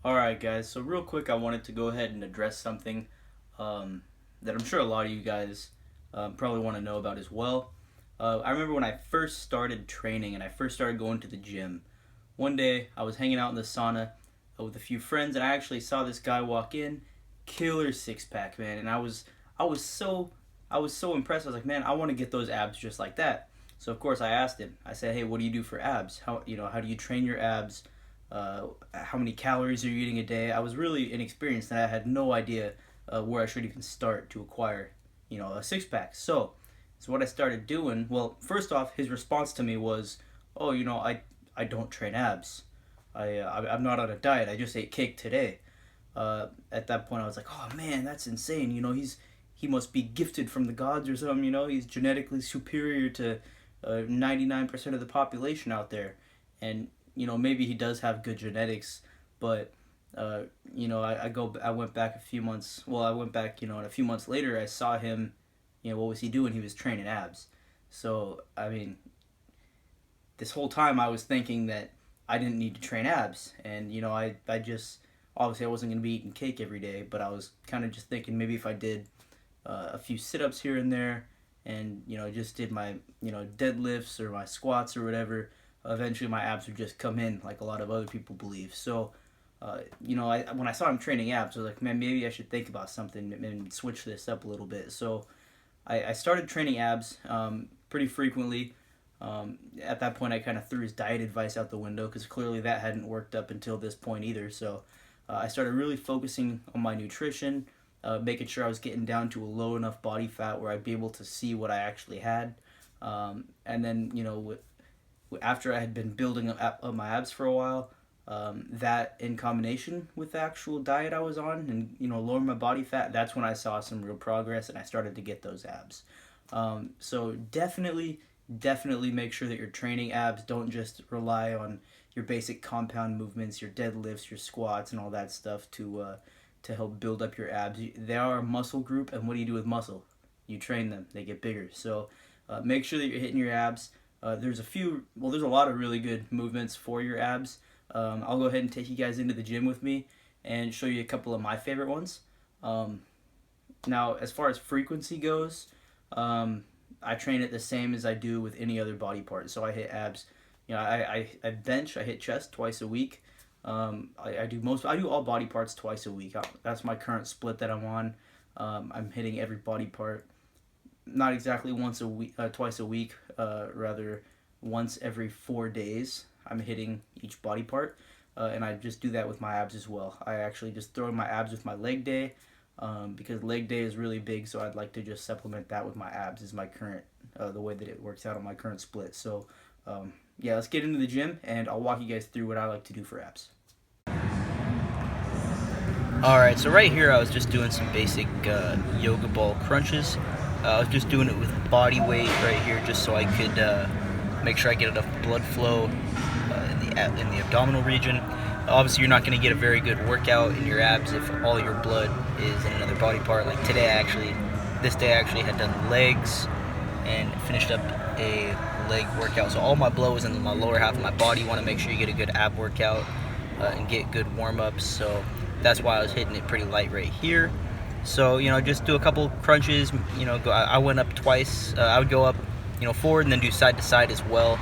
Alright guys, so real quick I wanted to go ahead and address something that I'm sure a lot of you guys probably want to know about as well. I remember when I first started training and I first started going to the gym. One day I was hanging out in the sauna with a few friends and I actually saw this guy walk in, killer six pack, man, and I was so I was so impressed. I was like, man, I want to get those abs just like that. So of course I asked him. I said, hey, what do you do for abs? How do you train your abs? How many calories are you eating a day? I was really inexperienced and I had no idea where I should even start to acquire, a six pack. So what I started doing, well, first off, his response to me was, oh, I don't train abs. I'm not on a diet. I just ate cake today. At that point, I was like, oh man, that's insane. He must be gifted from the gods or something. He's genetically superior to 99% of the population out there, and maybe he does have good genetics, but I went back a few months. Well, I went back, and a few months later, I saw him. What was he doing? He was training abs. So I mean, this whole time I was thinking that I didn't need to train abs, and I just obviously I wasn't gonna be eating cake every day, but I was kind of just thinking maybe if I did a few sit-ups here and there, and just did my deadlifts or my squats or whatever, eventually my abs would just come in like a lot of other people believe. So when I saw him training abs, I was like, man, maybe I should think about something and switch this up a little bit. So I started training abs pretty frequently. At that point, I kind of threw his diet advice out the window because clearly that hadn't worked up until this point either. So I started really focusing on my nutrition, making sure I was getting down to a low enough body fat where I'd be able to see what I actually had. And then, after I had been building up my abs for a while, that in combination with the actual diet I was on and lowering my body fat, that's when I saw some real progress and I started to get those abs. So definitely make sure that you're training abs. Don't just rely on your basic compound movements, your deadlifts, your squats, and all that stuff to help build up your abs. They are a muscle group, and what do you do with muscle? You train them; they get bigger. So make sure that you're hitting your abs. There's a lot of really good movements for your abs. I'll go ahead and take you guys into the gym with me and show you a couple of my favorite ones. Now, as far as frequency goes, I train it the same as I do with any other body part. So I hit abs. I bench. I hit chest twice a week. I do all body parts twice a week. That's my current split that I'm on. I'm hitting every body part, not exactly once a week, twice a week. Rather, once every 4 days. I'm hitting each body part, and I just do that with my abs as well. I actually just throw in my abs with my leg day, because leg day is really big, so I'd like to just supplement that with my abs is my current, the way that it works out on my current split. So yeah, let's get into the gym, and I'll walk you guys through what I like to do for abs. Alright, so right here I was just doing some basic yoga ball crunches. I was just doing it with body weight right here just so I could make sure I get enough blood flow in the abdominal region. Obviously, you're not going to get a very good workout in your abs if all your blood is in another body part. Like this day I actually had done legs and finished up a leg workout. So all my blood was in my lower half of my body. You want to make sure you get a good ab workout and get good warm-ups. So that's why I was hitting it pretty light right here. So just do a couple crunches. I went up twice. I would go up forward and then do side to side as well.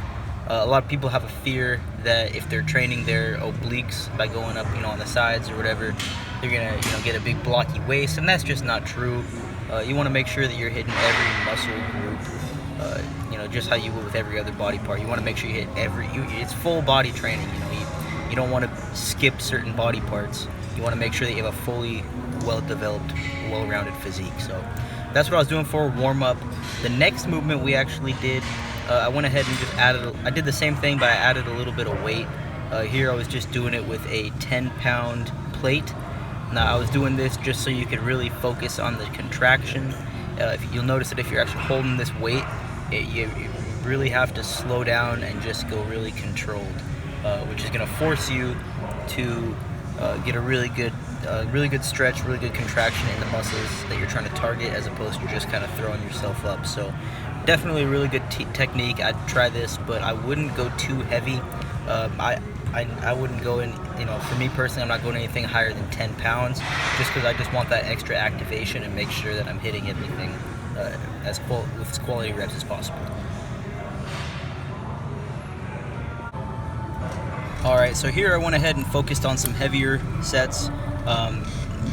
A lot of people have a fear that if they're training their obliques by going up, on the sides or whatever, they're gonna, get a big blocky waist, and that's just not true. You want to make sure that you're hitting every muscle group, just how you would with every other body part. You want to make sure you hit it's full body training. You don't want to skip certain body parts. You want to make sure that you have a fully well-developed, well-rounded physique. So that's what I was doing for warm up. The next movement we actually did, I went ahead and just I did the same thing, but I added a little bit of weight. Here I was just doing it with a 10-pound plate. Now I was doing this just so you could really focus on the contraction. You'll notice that if you're actually holding this weight, you really have to slow down and just go really controlled, which is going to force you to get a really good stretch, really good contraction in the muscles that you're trying to target, as opposed to just kind of throwing yourself up. So definitely a really good technique. I'd try this, but I wouldn't go too heavy. I wouldn't go in, for me personally, I'm not going anything higher than 10 pounds, just because I just want that extra activation and make sure that I'm hitting everything with as quality reps as possible. Alright, so here I went ahead and focused on some heavier sets.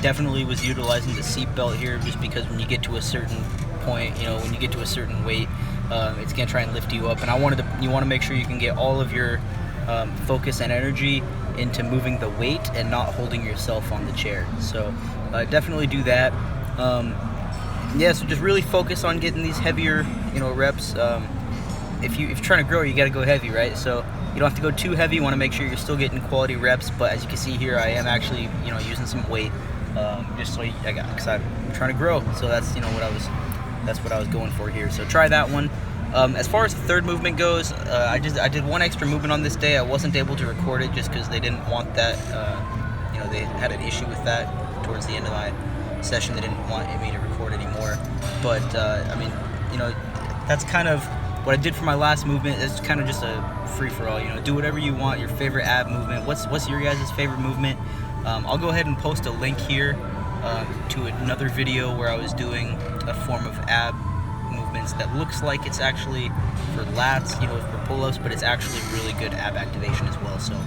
Definitely was utilizing the seat belt here, just because when you get to a certain point, when you get to a certain weight, it's going to try and lift you up. And you want to make sure you can get all of your focus and energy into moving the weight and not holding yourself on the chair. So definitely do that. So just really focus on getting these heavier reps. If you're trying to grow, you got to go heavy, right? So you don't have to go too heavy. You want to make sure you're still getting quality reps, but as you can see here, I am actually using some weight, just so because I'm trying to grow. So that's what I was going for here. So try that one. As far as the third movement goes, I did one extra movement on this day. I wasn't able to record it just because they didn't want that. They had an issue with that towards the end of my session. They didn't want me to record anymore. But that's kind of what I did for my last movement. It's kind of just a free-for-all. Do whatever you want. Your favorite ab movement. What's your guys' favorite movement? I'll go ahead and post a link here to another video where I was doing a form of ab movements that looks like it's actually for lats, for pull-ups, but it's actually really good ab activation as well. So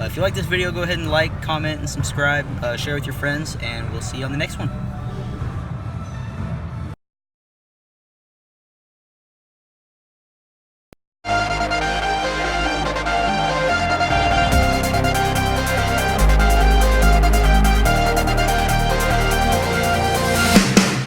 if you like this video, go ahead and like, comment, and subscribe, share with your friends, and we'll see you on the next one.